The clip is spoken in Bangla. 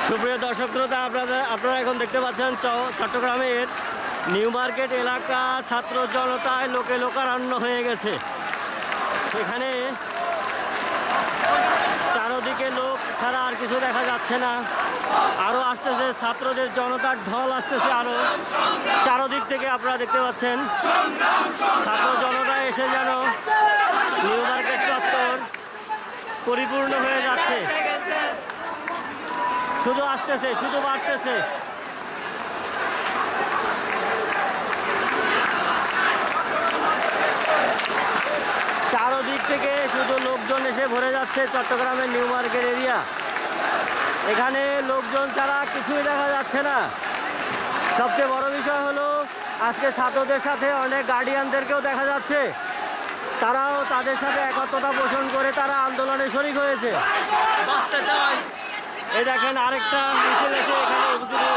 সুপ্রিয় দর্শক শ্রোতা, আপনারা এখন দেখতে পাচ্ছেন চট্টগ্রামের নিউ মার্কেট এলাকা ছাত্র জনতায় লোকে লোকারণ্য হয়ে গেছে। এখানে চারদিকে লোক ছাড়া আর কিছু দেখা যাচ্ছে না। আরও আসতেছে ছাত্রদের জনতার ঢল আসতেছে আরও চারদিক থেকে। আপনারা দেখতে পাচ্ছেন ছাত্র জনতা এসে যেন নিউ মার্কেট চত্বর পরিপূর্ণ হয়ে যাচ্ছে। শুধু আসতেছে, শুধু বাড়তেছে। চারদিক থেকে শুধু লোকজন এসে ভরে যাচ্ছে চট্টগ্রামের নিউ মার্কেট এরিয়া। এখানে লোকজন ছাড়া কিছুই দেখা যাচ্ছে না। সবচেয়ে বড় বিষয় হলো আজকে ছাত্রদের সাথে অনেক গার্ডিয়ানদেরকেও দেখা যাচ্ছে। তারাও তাদের সাথে একত্রতা পোষণ করে তারা আন্দোলনে শরিক হয়েছে। এই দেখেন আরেকটা মিছিল এসে এখানে উপস্থিত